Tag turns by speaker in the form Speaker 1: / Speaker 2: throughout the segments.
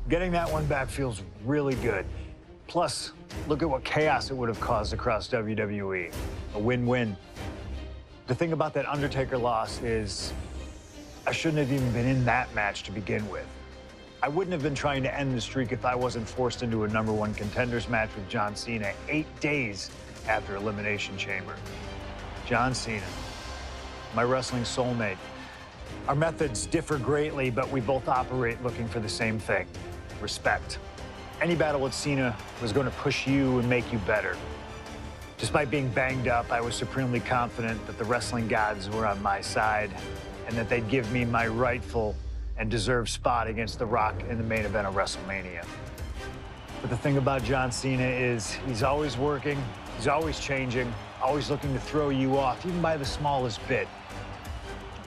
Speaker 1: Getting that one back feels really good. Plus, look at what chaos it would have caused across WWE. A win-win. The thing about that Undertaker loss is I shouldn't have even been in that match to begin with. I wouldn't have been trying to end the streak if I wasn't forced into a #1 contenders match with John Cena 8 days after Elimination Chamber. John Cena, my wrestling soulmate. Our methods differ greatly, but we both operate looking for the same thing: respect. Any battle with Cena was going to push you and make you better. Despite being banged up, I was supremely confident that the wrestling gods were on my side and that they'd give me my rightful and deserved spot against The Rock in the main event of WrestleMania. But the thing about John Cena is he's always working, he's always changing, always looking to throw you off, even by the smallest bit.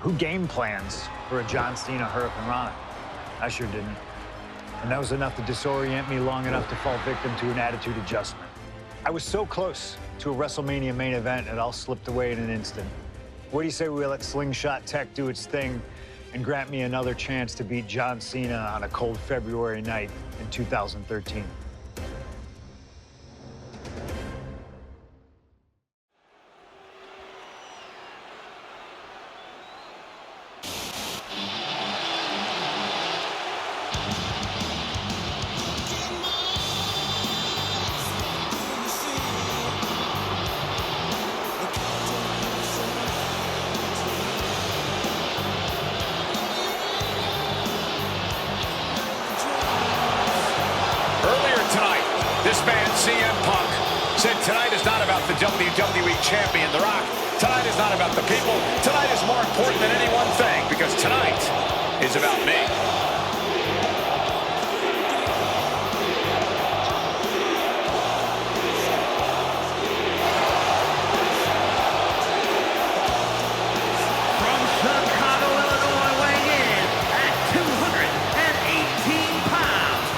Speaker 1: Who game plans for a John Cena Hurricane Rana? I sure didn't. And that was enough to disorient me long enough to fall victim to an attitude adjustment. I was so close to a WrestleMania main event, it all slipped away in an instant. What do you say we let Slingshot Tech do its thing and grant me another chance to beat John Cena on a cold February night in 2013?
Speaker 2: This man, CM Punk, said tonight is not about the WWE Champion, The Rock. Tonight is not about the people. Tonight is more important than any one thing, because tonight is about me.
Speaker 3: From Chicago, Illinois, weighing in at 218 pounds,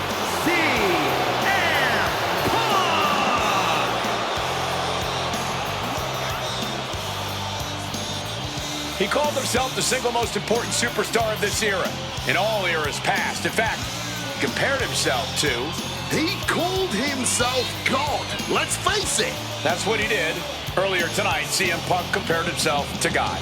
Speaker 2: He called himself the single most important superstar of this era, in all eras past. In fact, compared himself to...
Speaker 4: He called himself God. Let's face it.
Speaker 2: That's what he did. Earlier tonight, CM Punk compared himself to God.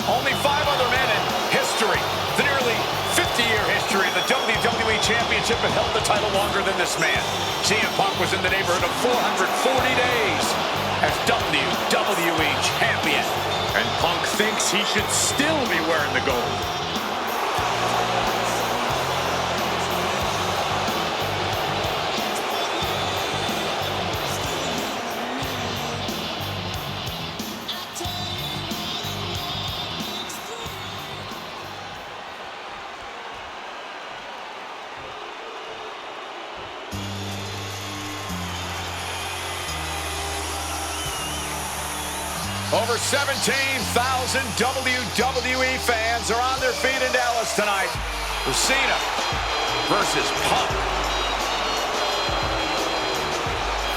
Speaker 2: Only 5 other men in history, the nearly 50-year history of the WWE Championship, have held the title longer than this man. CM Punk was in the neighborhood of 440 days as WWE Champion.
Speaker 5: And Punk thinks he should still be wearing the gold.
Speaker 2: Over 17,000 WWE fans are on their feet in Dallas tonight for Cena versus Punk.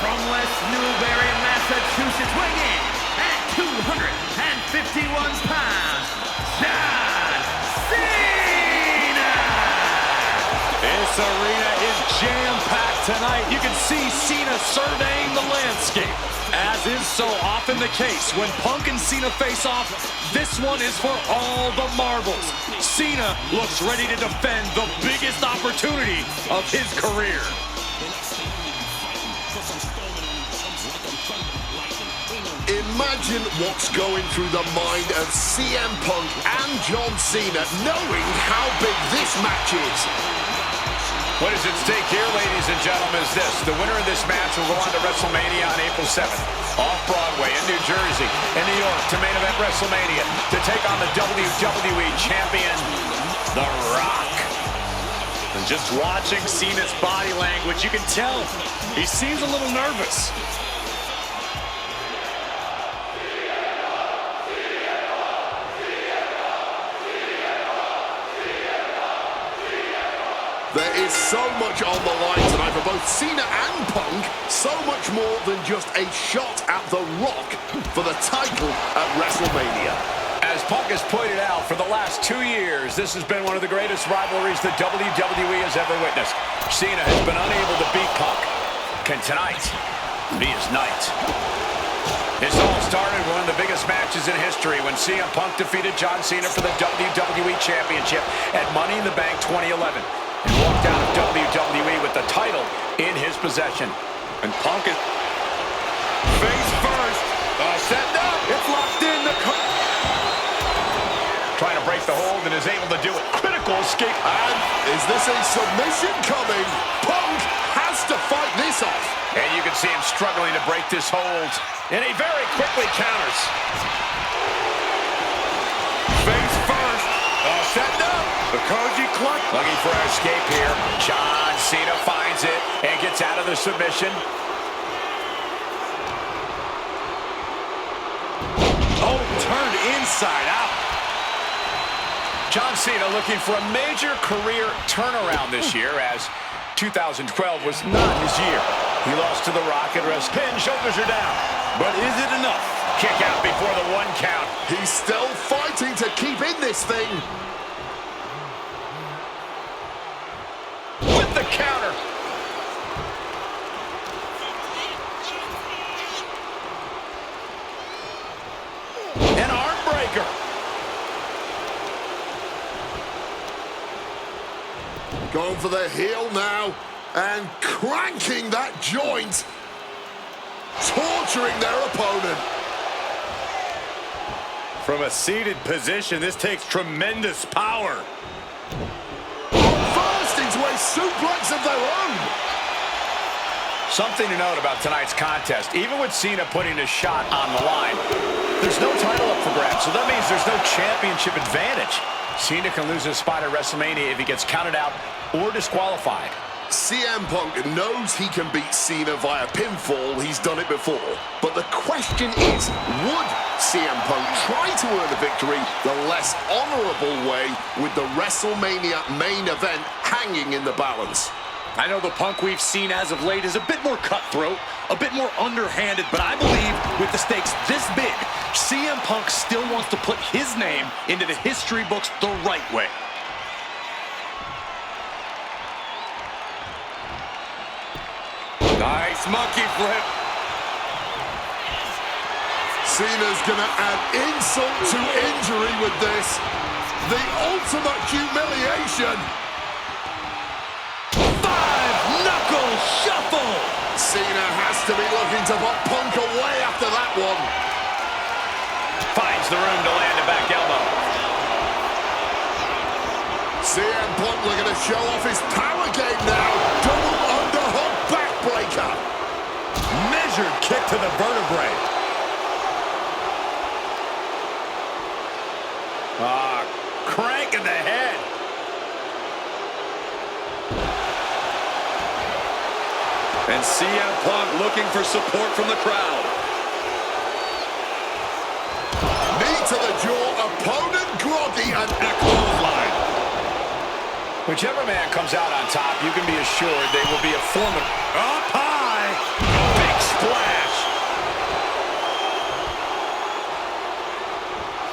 Speaker 3: from West Newbury, Massachusetts, weighing in at 251 pounds, John Cena!
Speaker 5: This arena is jam-packed tonight. You can see Cena surveying the landscape. As is so often the case, when Punk and Cena face off, this one is for all the marbles. Cena looks ready to defend the biggest opportunity of his career.
Speaker 4: Imagine what's going through the mind of CM Punk and John Cena, knowing how big this match is.
Speaker 2: What is at stake here, ladies and gentlemen, is this. The winner of this match will go on to WrestleMania on April 7th, off-Broadway in New Jersey, in New York, to main event WrestleMania, to take on the WWE Champion, The Rock.
Speaker 5: And just watching Cena's body language, you can tell he seems a little nervous.
Speaker 4: There is so much on the line tonight for both Cena and Punk. So much more than just a shot at The Rock for the title at WrestleMania.
Speaker 2: As Punk has pointed out, for the last 2 years, this has been one of the greatest rivalries the WWE has ever witnessed. Cena has been unable to beat Punk. Can tonight be his night? This all started with one of the biggest matches in history when CM Punk defeated John Cena for the WWE Championship at Money in the Bank 2011 and walked out of WWE with the title in his possession.
Speaker 5: And Punk is face first. Setting up. It's locked in.
Speaker 2: Trying to break the hold and is able to do it. Critical escape.
Speaker 4: And is this a submission coming? Punk has to fight this off.
Speaker 2: And you can see him struggling to break this hold. And he very quickly counters.
Speaker 5: Face first. Setting up. The Koji clutch.
Speaker 2: Looking for an escape here. John Cena finds it and gets out of the submission.
Speaker 5: Oh, turned inside out.
Speaker 2: John Cena looking for a major career turnaround this year, as 2012 was not his year. He lost to The Rock at rest. Pin, shoulders are down.
Speaker 5: But is it enough?
Speaker 2: Kick out before the 1 count.
Speaker 4: He's still fighting to keep in this thing.
Speaker 2: With the counter. An arm breaker.
Speaker 4: Going for the heel now and cranking that joint. Torturing their opponent.
Speaker 5: From a seated position, this takes tremendous power.
Speaker 4: First into a suplex of their own.
Speaker 2: Something to note about tonight's contest. Even with Cena putting a shot on the line, there's no title up for grabs, so that means there's no championship advantage. Cena can lose his spot at WrestleMania if he gets counted out or disqualified.
Speaker 4: CM Punk knows he can beat Cena via pinfall. He's done it before. But the question is, would CM Punk try to earn a victory the less honorable way with the WrestleMania main event hanging in the balance?
Speaker 5: I know the Punk we've seen as of late is a bit more cutthroat, a bit more underhanded, but I believe with the stakes this big, CM Punk still wants to put his name into the history books the right way. Nice monkey flip.
Speaker 4: Cena's gonna add insult to injury with this. The ultimate humiliation.
Speaker 5: 5-knuckle shuffle.
Speaker 4: Cena has to be looking to put Punk away after that one.
Speaker 2: Finds the room to land a back elbow.
Speaker 4: CM Punk looking to show off his power game now. Double underhook backbreaker.
Speaker 5: Measured kick to the vertebrae.
Speaker 2: Crank in the head.
Speaker 5: And CM Punk looking for support from the crowd.
Speaker 4: Knee to the jaw, opponent groggy, and a clothesline.
Speaker 2: Whichever man comes out on top, you can be assured they will be a formidable.
Speaker 5: Up high.
Speaker 2: Big splash.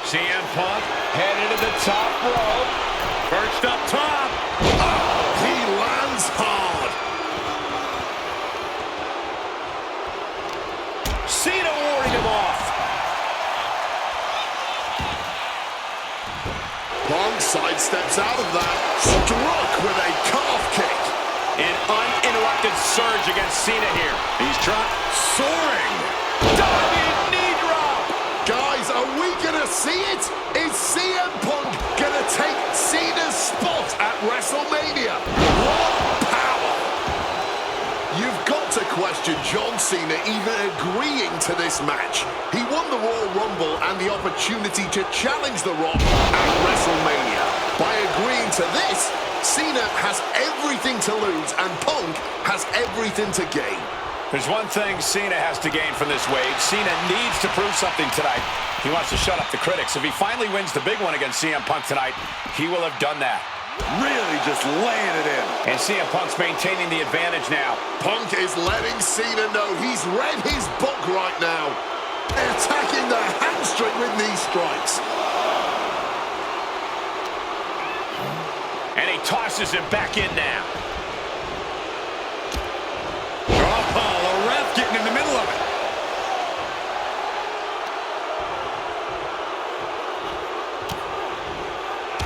Speaker 2: CM Punk headed to the top rope.
Speaker 5: Perched up top.
Speaker 4: Oh, he lands hard.
Speaker 2: Cena warding him off.
Speaker 4: Punk sidesteps out of that. Struck with a calf kick.
Speaker 2: An uninterrupted surge against Cena here.
Speaker 5: He's soaring.
Speaker 2: Diving knee drop.
Speaker 4: Guys, are we gonna see it? Is CM Punk gonna take Cena's spot at WrestleMania? What power! You've got to question John Cena even agreeing to this match. He won the Royal Rumble and the opportunity to challenge The Rock at WrestleMania. By agreeing to this, Cena has everything to lose and Punk has everything to gain.
Speaker 2: There's one thing Cena has to gain from this, Wade. Cena needs to prove something tonight. He wants to shut up the critics. If he finally wins the big one against CM Punk tonight, he will have done that.
Speaker 5: Really just laying it in.
Speaker 2: And CM Punk's maintaining the advantage now.
Speaker 4: Punk is letting Cena know he's read his book right now. Attacking the hamstring with knee strikes.
Speaker 2: And he tosses him back in now.
Speaker 5: Oh, the ref getting in the middle of it.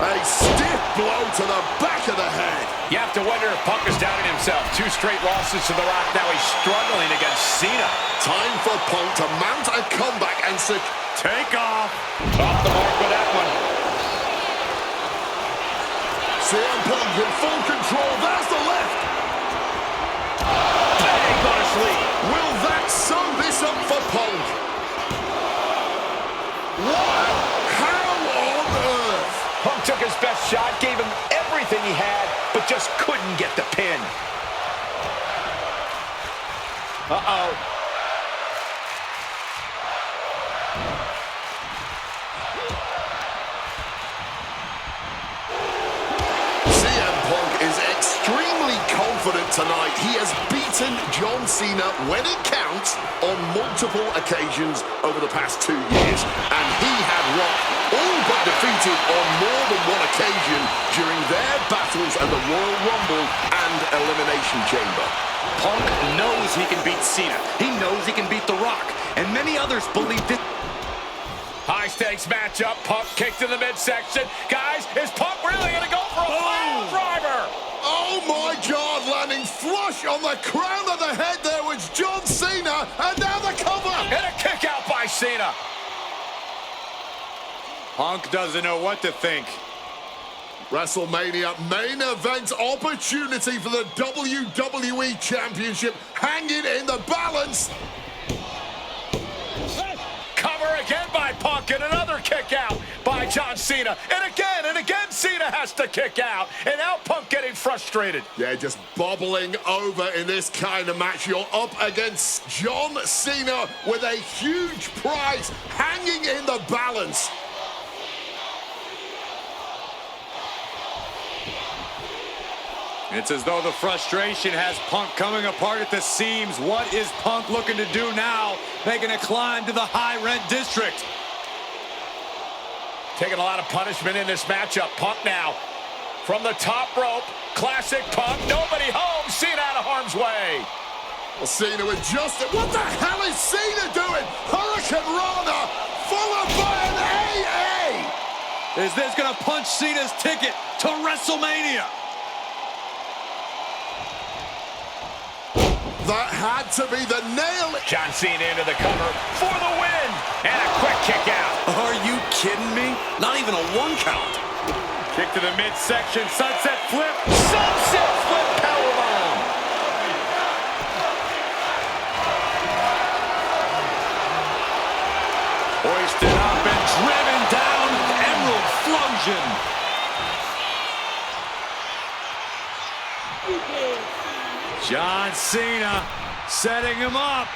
Speaker 4: A stiff blow to the back of the head.
Speaker 2: You have to wonder if Punk is doubting himself. 2 straight losses to The Rock. Now he's struggling against Cena.
Speaker 4: Time for Punk to mount a comeback and
Speaker 5: Take off.
Speaker 2: Off the mark with that one.
Speaker 4: CM Punk in full control. There's the left.
Speaker 2: Bang on his lead.
Speaker 4: Will that sew this up for Punk? What? How on earth?
Speaker 2: Punk took his best shot, gave him everything he had, but just couldn't get the pin. Uh-oh.
Speaker 4: CM Punk is extremely confident tonight. He has beaten John Cena when it counts on multiple occasions over the past 2 years. And he had Rock all but defeated on more than one occasion during their battles at the Royal Rumble and Elimination Chamber.
Speaker 5: Punk knows he can beat Cena. He knows he can beat The Rock. And many others believe this.
Speaker 2: High-stakes matchup. Punk kicked in the midsection. Guys, is Punk really going to go for a pile driver?
Speaker 4: Oh my God, landing flush on the crown of the head there was John Cena, and now the cover.
Speaker 2: And a kick out by Cena.
Speaker 5: Punk doesn't know what to think.
Speaker 4: WrestleMania main event opportunity for the WWE Championship hanging in the balance.
Speaker 2: Cover again by Punk, and another kick out by John Cena. And again, Cena has to kick out. And now Punk getting frustrated.
Speaker 4: Yeah, just bobbling over in this kind of match. You're up against John Cena with a huge prize hanging in the balance.
Speaker 5: It's as though the frustration has Punk coming apart at the seams. What is Punk looking to do now? Making a climb to the high-rent district.
Speaker 2: Taking a lot of punishment in this matchup. Punk now from the top rope. Classic Punk. Nobody home. Cena out of harm's way.
Speaker 4: Well, Cena with just... What the hell is Cena doing? Hurricane Rana followed by an AA.
Speaker 5: Is this going to punch Cena's ticket to WrestleMania?
Speaker 4: That had to be the nail.
Speaker 2: John Cena into the cover for the win. And a quick kick out.
Speaker 5: Are you kidding me? Not even a 1 count. Kick to the midsection. Sunset flip.
Speaker 2: Sunset flip powerbomb.
Speaker 5: Hoisted up and driven down. Emerald Flosion. John Cena setting him up.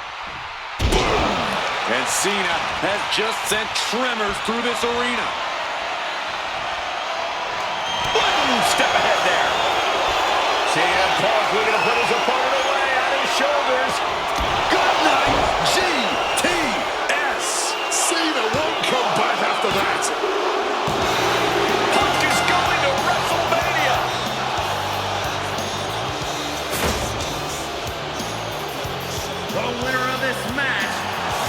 Speaker 5: And Cena has just sent tremors through this arena.
Speaker 2: Boom! Step ahead there. CM Punk looking to put his opponent away on his shoulders.
Speaker 4: Good night, GTS. Cena won't come back after that.
Speaker 2: Punk is going to WrestleMania.
Speaker 3: The winner of this match,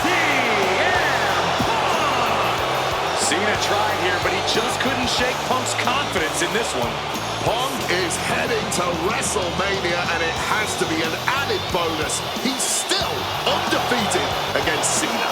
Speaker 3: CM Punk!
Speaker 5: Cena tried here, but he just couldn't shake Punk's confidence in this one.
Speaker 4: Punk is heading to WrestleMania, and it has to be an added bonus. He's still undefeated against Cena.